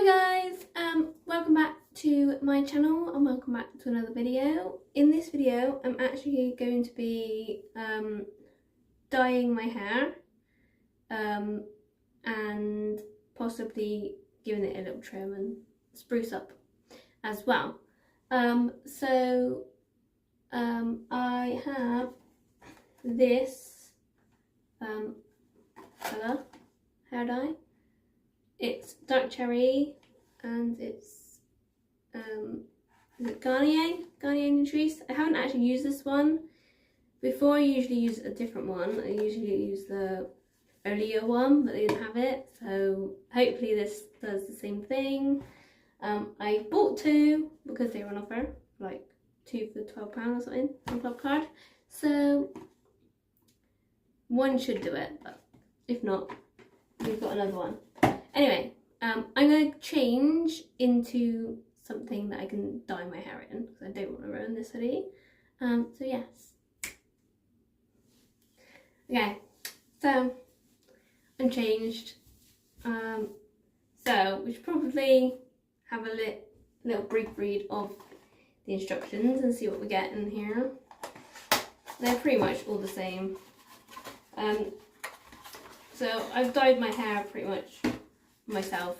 guys, welcome back to my channel and welcome back to another video. In this video I'm actually going to be dyeing my hair and possibly giving it a little trim and spruce up as well. I have this colour hair dye. It's dark cherry and it's is it Garnier Nutrice. I haven't actually used this one before. I usually use a different one. I usually use the earlier one, but they didn't have it, so hopefully this does the same thing. I bought two because they were on offer, like 2 for £12 or something on Flipkart, so one should do it, but if not, we've got another one. Anyway, I'm going to change into something that I can dye my hair in because I don't want to ruin this hoodie. So yes. Okay, so I'm changed. So we should probably have a little brief read of the instructions and see what we get in here. They're pretty much all the same. So I've dyed my hair pretty much myself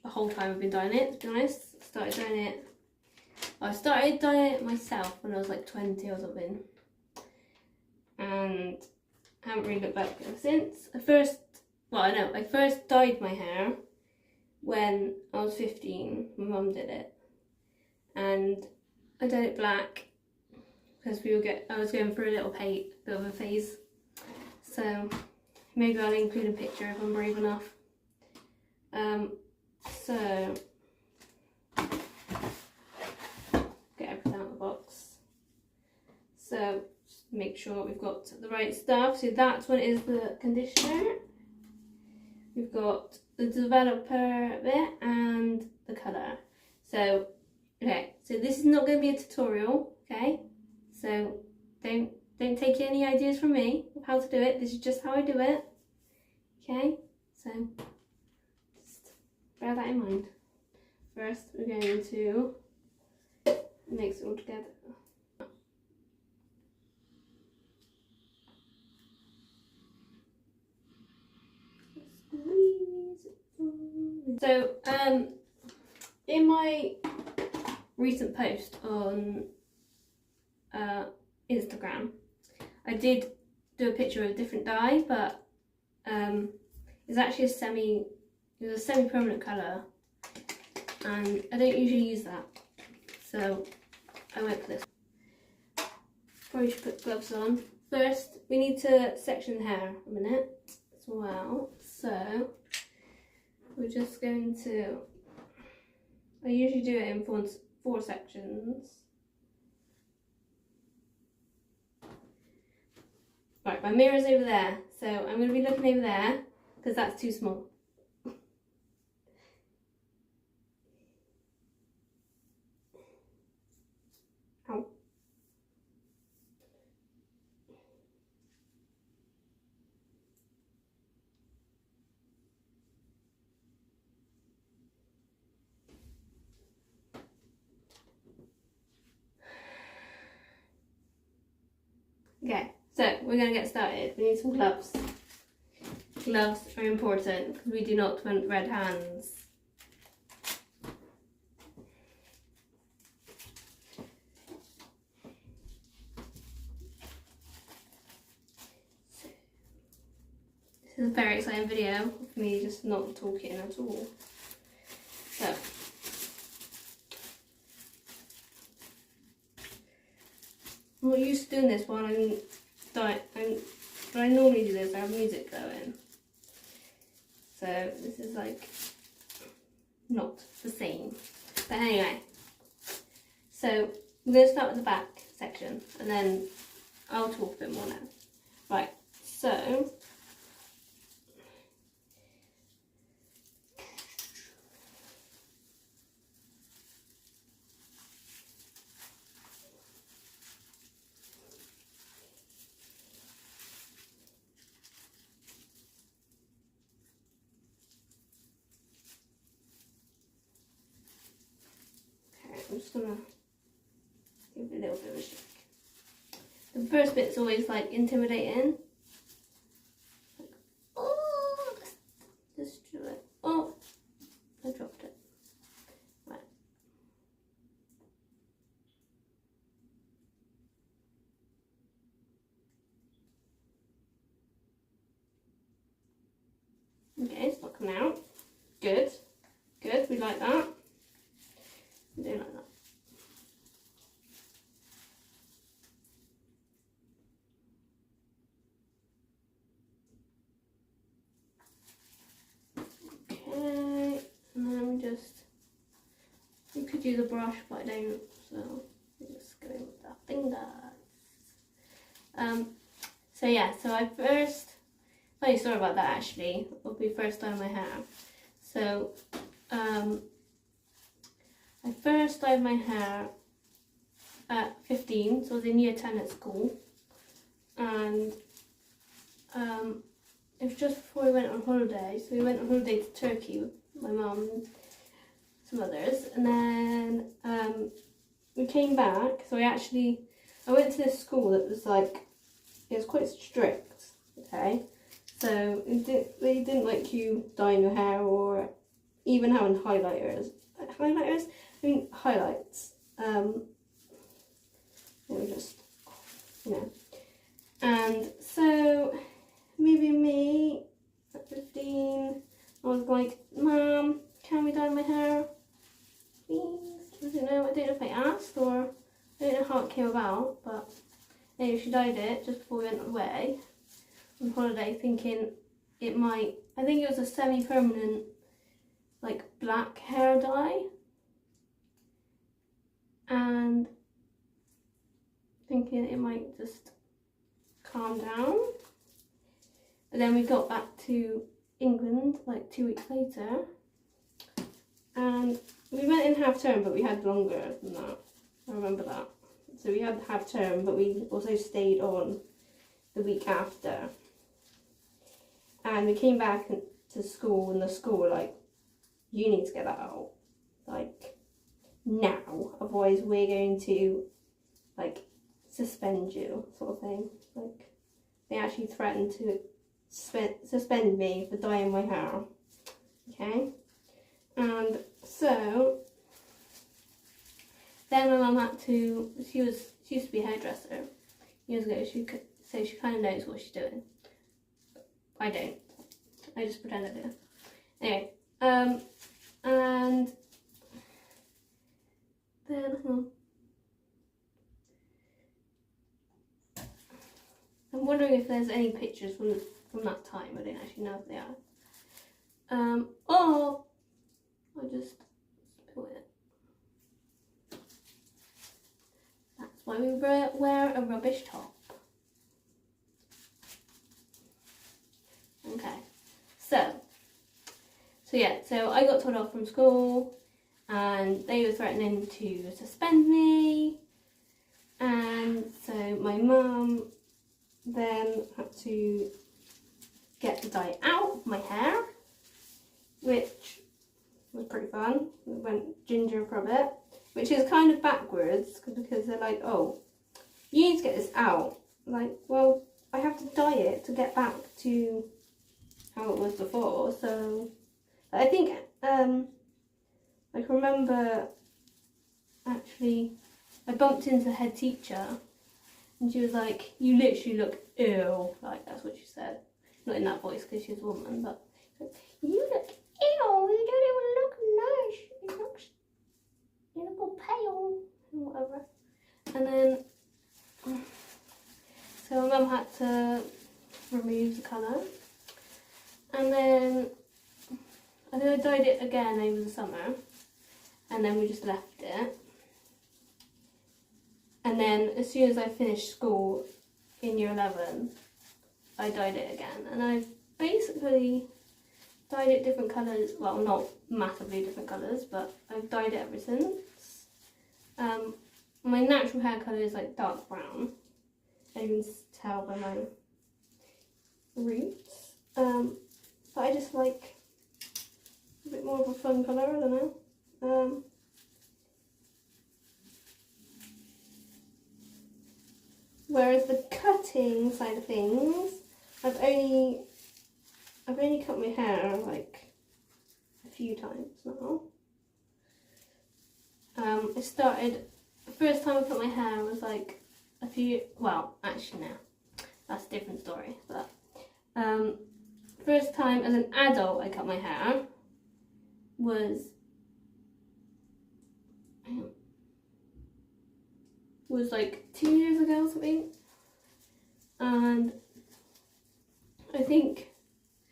the whole time I've been dyeing it, to be honest. I started dyeing it myself when I was like 20 or something, and I haven't really looked back ever since. I first dyed my hair when I was 15. My mum did it, and I dyed it black because I was going through a little bit of a phase. So maybe I'll include a picture if I'm brave enough. So get everything out of the box. So just make sure we've got the right stuff. So that one is the conditioner. We've got the developer bit and the colour. So okay, so this is not going to be a tutorial, okay? So don't take any ideas from me of how to do it. This is just how I do it. Okay, so just bear that in mind. First, we're going to mix it all together. So, in my recent post on Instagram, I did do a picture of a different dye, but it's actually a semi-permanent colour, and I don't usually use that, so I went for this. Probably should put gloves on. First, we need to section the hair a minute as well, so we're just going to, I usually do it in four sections. Right, my mirror's over there, so I'm going to be looking over there because that's too small. Ow. Okay, so we're going to get started. We need some gloves. Gloves are important because we do not want red hands. This is a very exciting video of me just not talking at all. So, I'm not used to doing this while but I normally do this. I have music going, so this is like not the same. But anyway, so we're going to start with the back section and then I'll talk a bit more now. Right, so gonna give it a little bit of a shake. The first bit's always like intimidating. Like, oh, let's do it. Oh, I dropped it. Right. Okay, it's not coming out. Good. Good, we like that. We do like that. Okay, and then we could use a brush, but I don't, so we're just going with our fingers. So yeah, so funny story about that actually, it will be first dye my hair. So, I first dyed my hair at 15, so I was in year 10 at school, and it was just before we went on holiday. So we went on holiday to Turkey with my mum and some others, and then we came back. So I went to this school that was like, it was quite strict, okay? So they didn't like you dyeing your hair or even having highlighters. Highlighters? I mean highlights. Let me just, And so maybe me at 15, I was like, Mum, can we dye my hair? Please. I don't know if I asked or I don't know how it came about, but anyway, she dyed it just before we went away on holiday, thinking it might, I think it was a semi-permanent like black hair dye, and thinking it might just calm down. And then we got back to England like 2 weeks later, and we went in half term, but we had longer than that. I remember that. So we had half term, but we also stayed on the week after. And we came back to school, and the school were like, you need to get that out, like, now, otherwise we're going to, like, suspend you, sort of thing. Like, they actually threatened to suspend me for dyeing my hair, okay? And so, then my mum had to, she used to be a hairdresser years ago, so she kind of knows what she's doing. I don't. I just pretend I do. Anyway, and then I'm wondering if there's any pictures from that time. I don't actually know if they are. Oh, I just spilled it. That's why we wear a rubbish top. Okay, so yeah, so I got told off from school, and they were threatening to suspend me, and so my mum then had to get the dye out of my hair, which was pretty fun. It went ginger for a bit, which is kind of backwards, because they're like, oh, you need to get this out. Like, well, I have to dye it to get back to how it was before. So I think I can remember actually I bumped into the head teacher, and she was like, you literally look ill, like that's what she said, not in that voice because she's a woman, but you look ill, you don't even look nice, you look all pale and whatever. And then so my mum had to remove the colour. And then I think I dyed it again over the summer, and then we just left it. And then as soon as I finished school in year 11, I dyed it again. And I've basically dyed it different colours, well, not massively different colours, but I've dyed it ever since. My natural hair colour is like dark brown, as you can tell by my roots. But I just like a bit more of a fun colour, I don't know. Whereas the cutting side of things, I've only cut my hair like a few times now. The first time I cut my hair was like actually no, that's a different story, but first time as an adult I cut my hair was like 2 years ago or something, and I think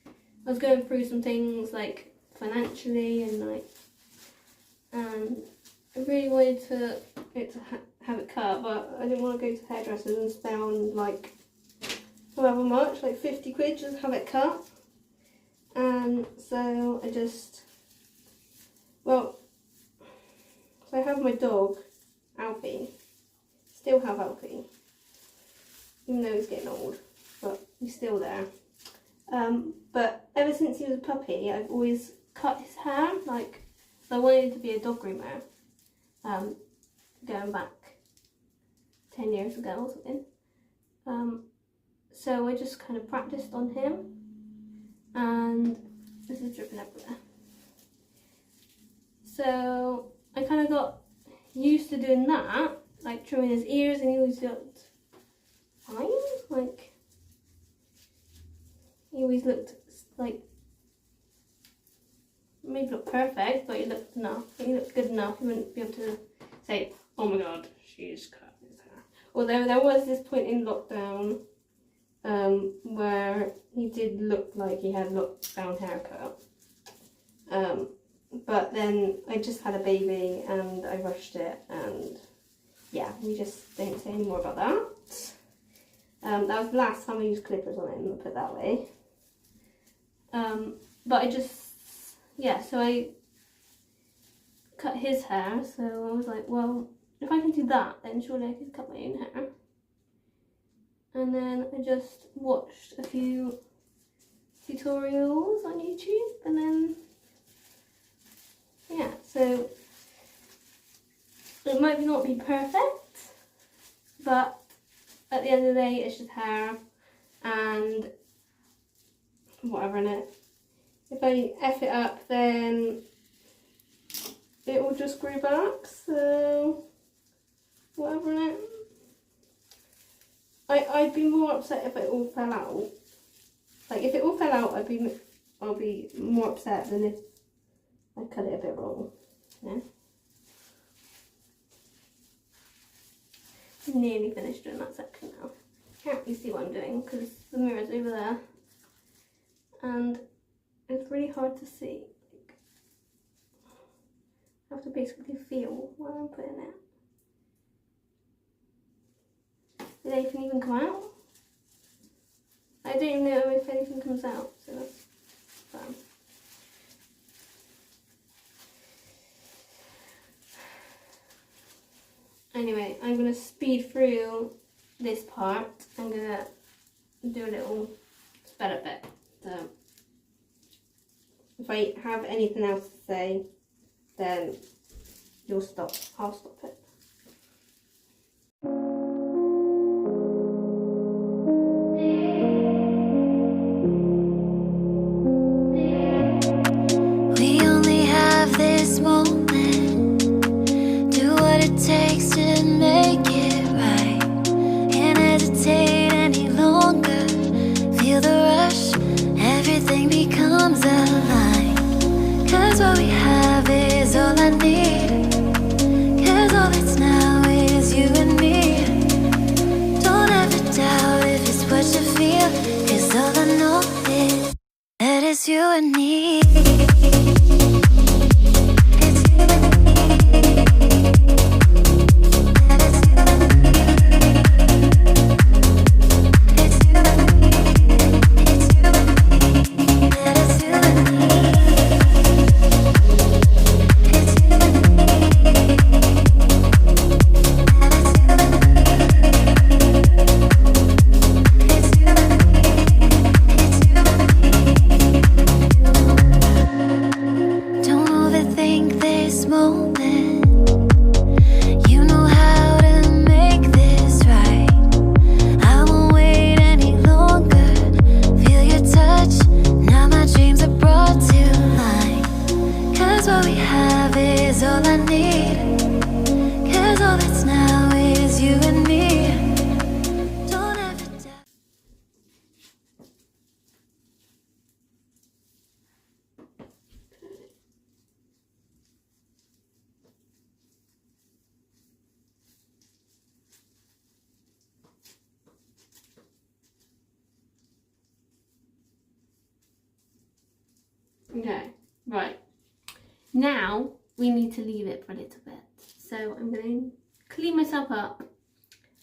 I was going through some things like financially and I really wanted to have it cut, but I didn't want to go to hairdressers and spend like however much, like 50 quid just to have it cut. And so I have my dog, Alfie. Still have Alfie, even though he's getting old, but he's still there. But ever since he was a puppy, I've always cut his hair, so I wanted to be a dog groomer, going back 10 years ago or something. So I just kind of practiced on him, and this is dripping everywhere. So I kind of got used to doing that, like trimming his ears, and he always looked fine, like he always looked like, maybe not perfect, but he looked good enough. You wouldn't be able to say, oh my god, she's cut his hair. Although there was this point in lockdown where he did look like he had lockdown haircut. But then I just had a baby and I rushed it, and yeah, we just don't say any more about that. That was the last time I used clippers on him, I'll put it that way. But so I cut his hair, so I was like, well, if I can do that, then surely I could cut my own hair. And then I just watched a few tutorials on YouTube, and then, yeah, so it might not be perfect, but at the end of the day, it's just hair and whatever in it. If I F it up, then it will just grow back, so whatever in it. I'd be more upset if it all fell out. Like, if it all fell out, I'll be more upset than if I cut it a bit wrong. Yeah. Nearly finished doing that section now. Can't really see what I'm doing because the mirror's over there, and it's really hard to see. Like, I have to basically feel what I'm putting it. Did anything even come out? I don't even know if anything comes out, so that's fun. Anyway, I'm going to speed through this part. I'm going to do a little sped up bit. So if I have anything else to say, then you'll stop. I'll stop it. We only have this moment. Do what it takes to make it right. Can't hesitate any longer. Feel the rush, everything becomes alive. 'Cause what we have is all I need. 'Cause all that's now is you and me. Don't ever doubt if it's what you feel. 'Cause all I know is that it's you and me. Okay, right. Now we need to leave it for a little bit. So I'm going to clean myself up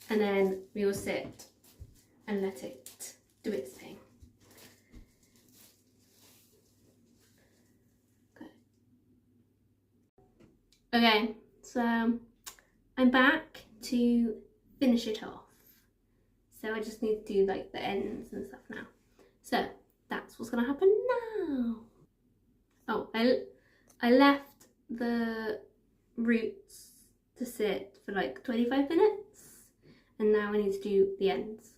and then we will sit and let it do its thing. Okay, so I'm back to finish it off. So I just need to do like the ends and stuff now. So that's what's gonna happen now. Oh, I left the roots to sit for like 25 minutes and now I need to do the ends.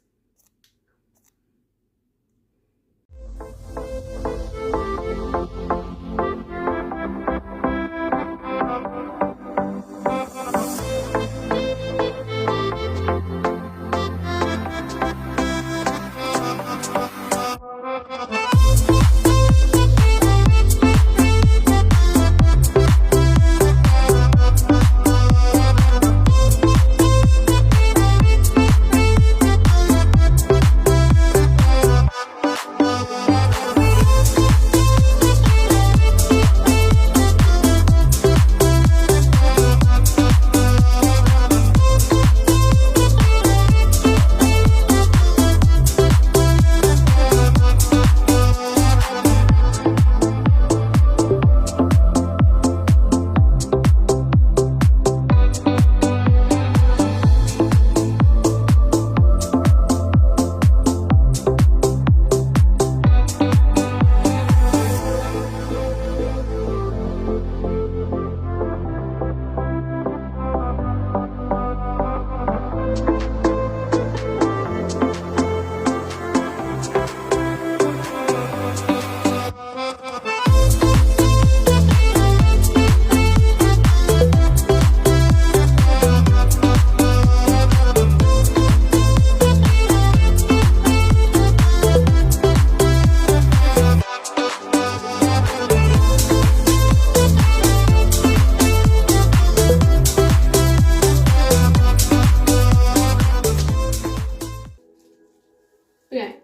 Okay,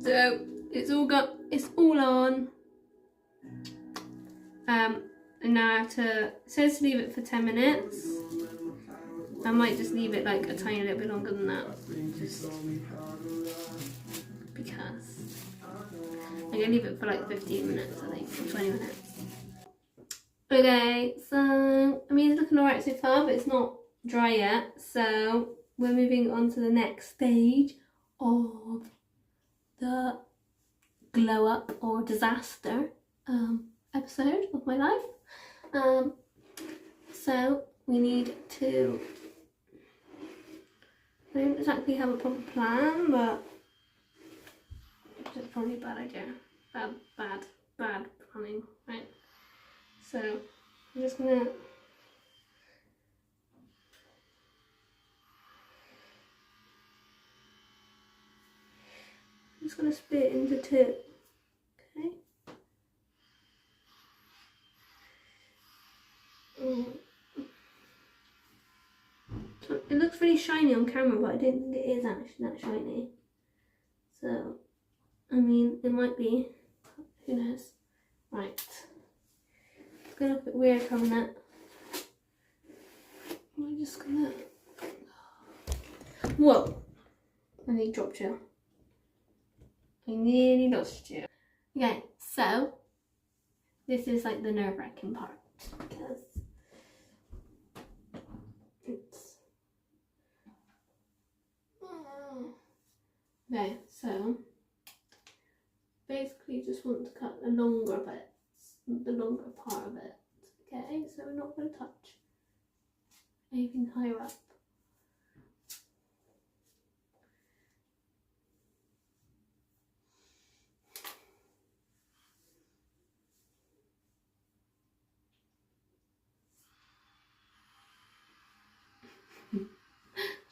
so it's all on. And now I have to, it says to leave it for 10 minutes. I might just leave it like a tiny little bit longer than that. Just because I'm gonna leave it for like 15 minutes, I think, or 20 minutes. Okay, so I mean it's looking alright so far, but it's not dry yet. So we're moving on to the next stage of the glow up or disaster episode of my life. So we need to, I don't exactly have a proper plan, but it's probably a bad idea. Bad planning, right? So I'm just gonna split it into two. Okay. So it looks really shiny on camera, but I don't think it is actually that shiny. So, I mean, it might be. Who knows? Right. It's gonna look a bit weird coming up. I'm just gonna. Whoa! I nearly dropped you. I nearly lost you. Okay, so this is like the nerve-wracking part because it's okay. So basically, just want to cut the longer bits, the longer part of it. Okay, so we're not going to touch anything higher up.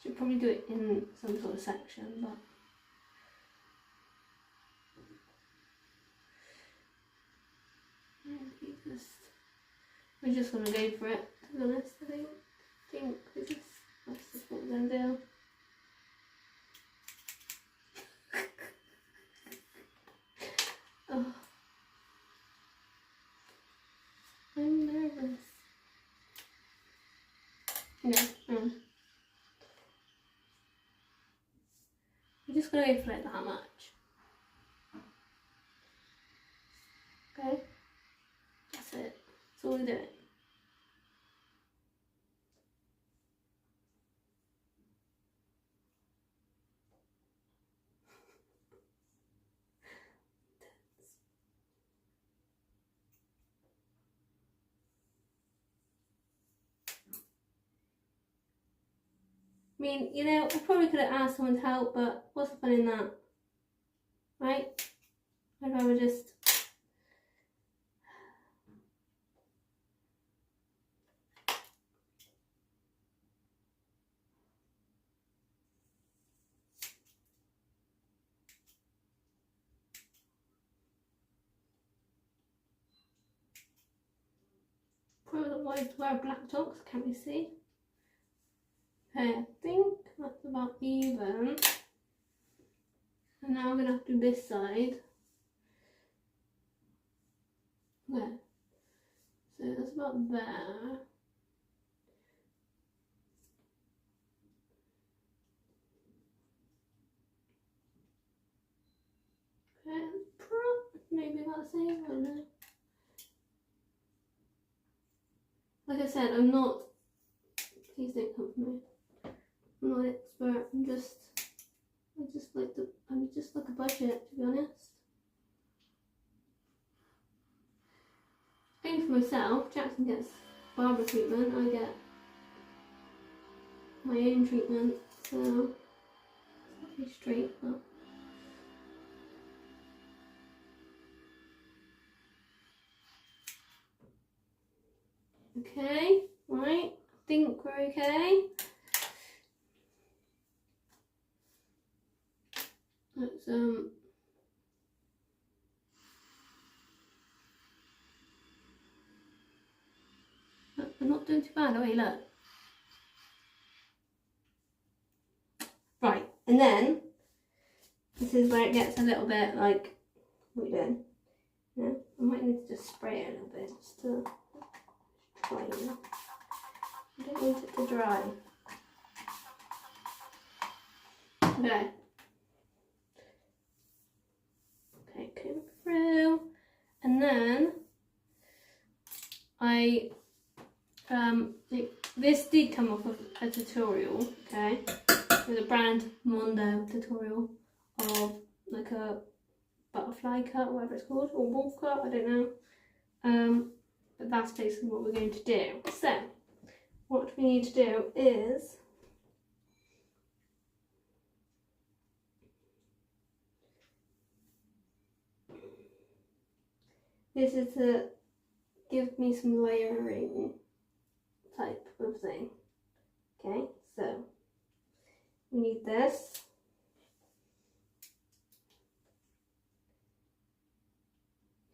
Should probably do it in some sort of section, but we're just gonna go for it. To be honest, I think that's just what we're gonna do. Oh. gonna go for like that much. Okay, that's it. That's all we're doing. I mean, you know, I probably could have asked someone to help, but what's the fun in that? Right? I'd rather just... Probably not wanting to wear black socks, can't you see? Okay, I think that's about even. And now I'm going to have to do this side. There. So that's about there. Okay, maybe about the same, I don't know. Like I said, I'm not, please don't come for me. I'm not an expert, I'm just like a budget, to be honest. Only for myself, Jackson gets barber treatment, I get my own treatment, so it's not really straight, but... Okay, right, I think we're okay. Let's I'm not doing too bad, are we? Look. Right, and then this is where it gets a little bit like, what are you doing? Yeah, I might need to just spray it a little bit just to dry it. I don't want it to dry. Okay. Okay, comb through, and then this did come off of a tutorial, okay, with a brand Mondo tutorial of like a butterfly cut, whatever it's called, or wolf cut, I don't know. But that's basically what we're going to do. So, what we need to do is this is to give me some layering type of thing. Okay, so we need this.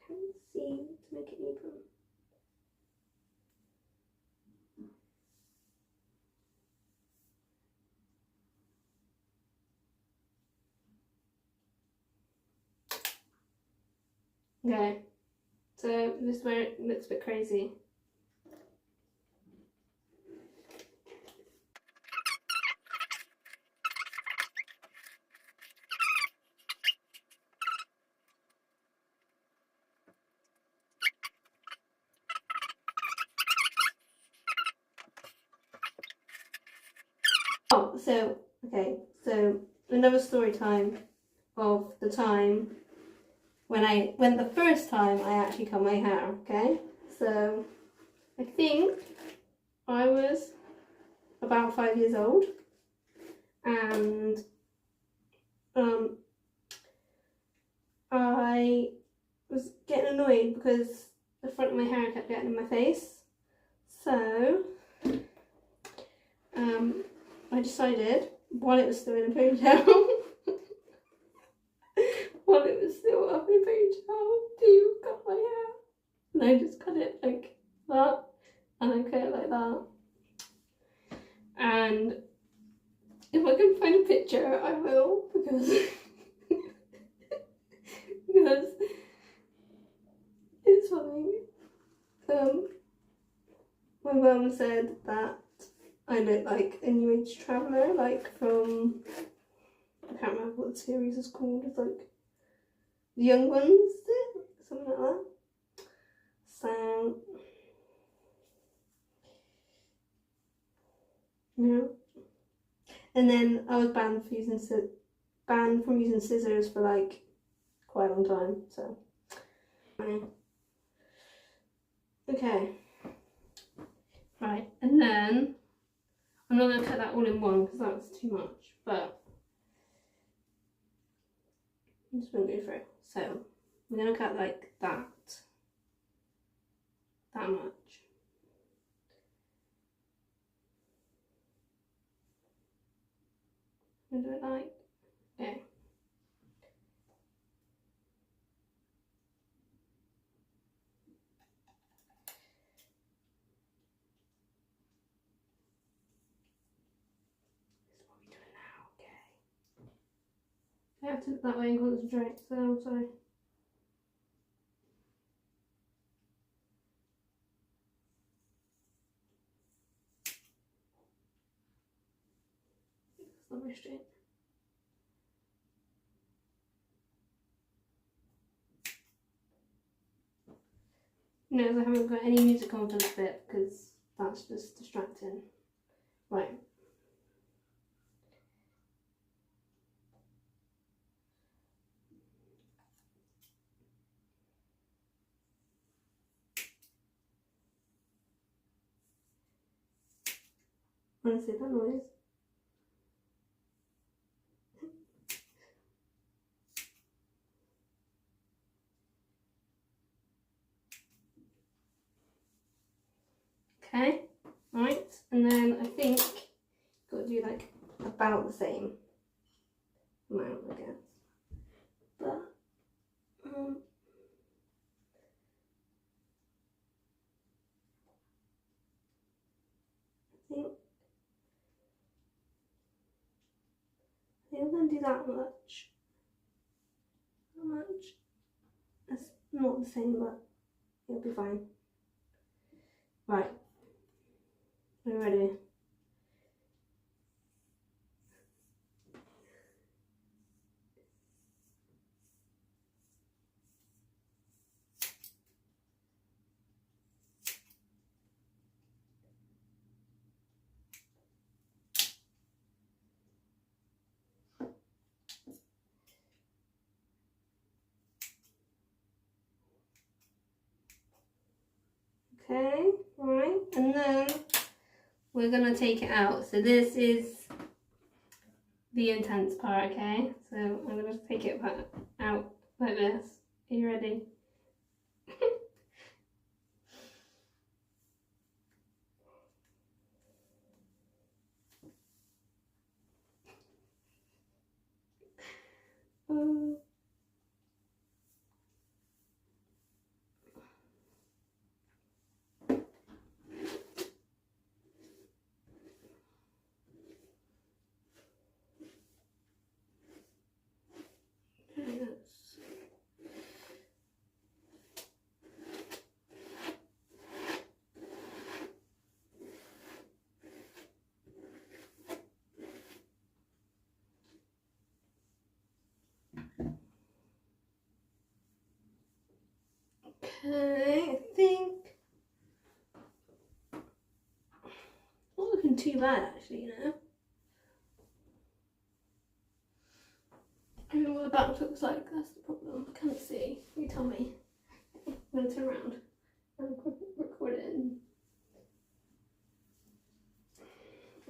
Can't see to make it even. Okay, so this is where it looks a bit crazy. Oh, so, okay, so another story time of the time when the first time I actually cut my hair, okay? So, I think I was about 5 years old, and I was getting annoyed because the front of my hair kept getting in my face. So, I decided, while it was still in a ponytail, while it was still up in a ponytail, to cut my hair. And I just cut it like that, and I cut it like that. And if I can find a picture, I will, because because it's funny. My mum said that I look like a New Age traveller, like from I can't remember what the series is called. It's like The Young Ones, is it? Something like that. So, yeah. And then I was banned from using scissors for like quite a long time. So, okay. Right, and then I'm not going to cut that all in one because that's too much, but I'm just going to go through. So we're going to cut like that much. What do I like? Okay. I have to look that way and concentrate, so I'm sorry. That's not very straight. No, I haven't got any music on for this bit because that's just distracting. Right. Honestly, that noise. Okay, right, and then I think got to do like about the same amount, I guess. But I think I'm gonna do that much. How much? That's not the same, but it'll be fine. Right, are you ready? Okay, right, and then we're gonna take it out. So this is the intense part, okay? So I'm gonna take it out like this. Are you ready? Okay, I think not looking too bad actually, you know. I don't know what the back looks like, that's the problem. I can't see. You tell me. I'm gonna turn around and record it in.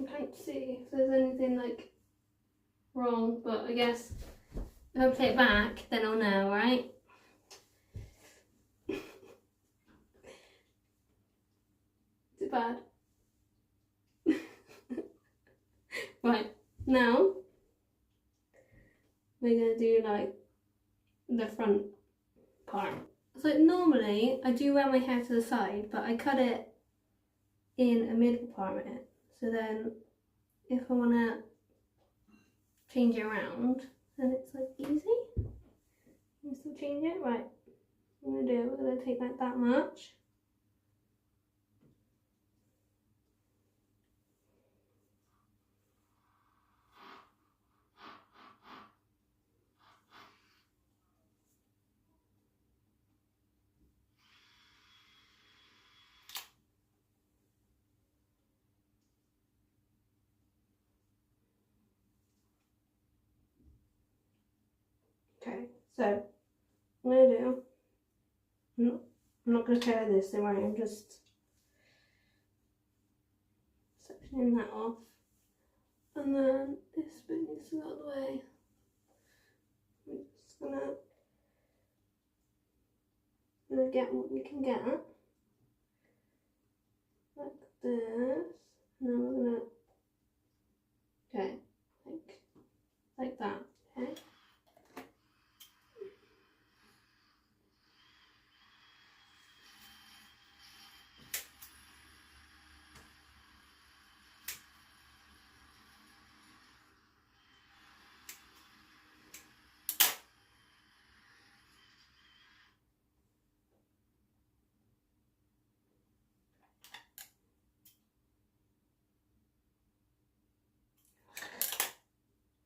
I can't see if there's anything like wrong, but I guess if I play it back then I'll know, right? Is it bad? Right, now we're gonna do like the front part. So normally I do wear my hair to the side, but I cut it in a middle part of it. So then if I wanna change it around, then it's like easy. You still change it, right? We're gonna take like that much. Okay, so what I'm gonna do, I'm not gonna tear this, don't worry, I'm just sectioning that off. And then this bit needs to go out of the way. I'm just gonna get what we can get. Like this. And then we're gonna, okay, like that, okay?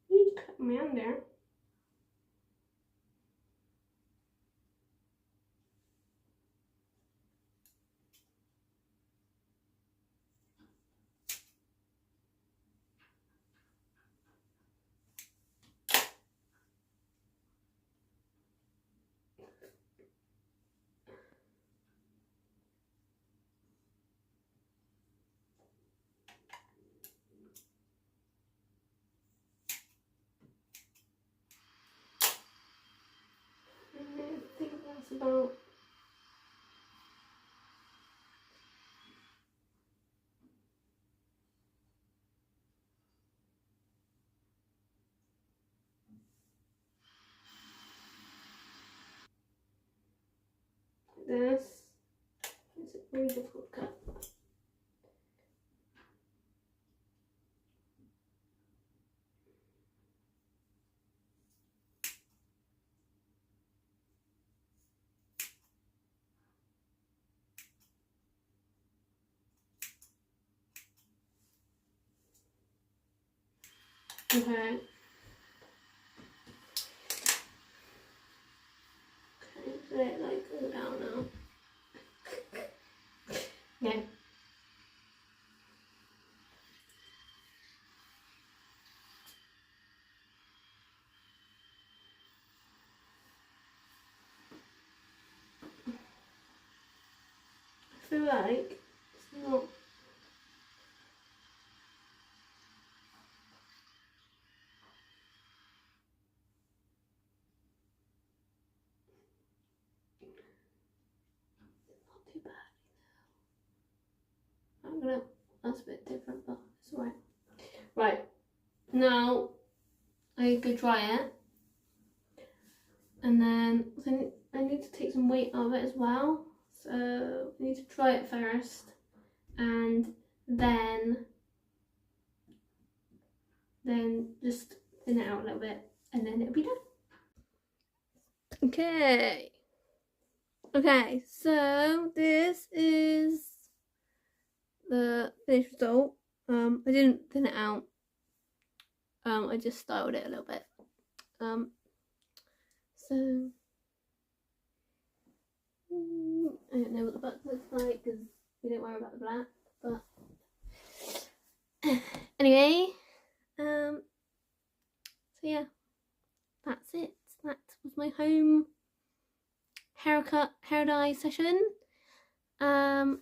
You cut me on there. I think that's about this. It's a really difficult cut. Okay. Okay, let it like go down now. Yeah. I feel like it's not. Not too bad. That's a bit different, but it's alright. Right, now I go dry it, and then I need to take some weight out of it as well. So I need to dry it first, and then just thin it out a little bit, and then it'll be done. Okay, so this is the finished result. I didn't thin it out. I just styled it a little bit. So I don't know what the back looks like because we don't worry about the black. But anyway, so yeah, that's it. That was my home haircut, hair dye session. Tell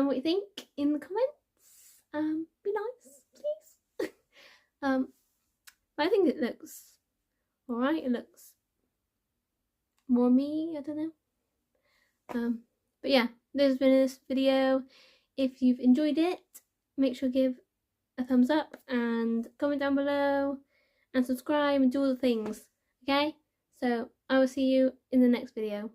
me what you think in the comments. Be nice, please. But I think it looks alright. It looks more me, I don't know. But yeah, this has been this video. If you've enjoyed it, make sure to give a thumbs up and comment down below and subscribe and do all the things. Okay? So I will see you in the next video.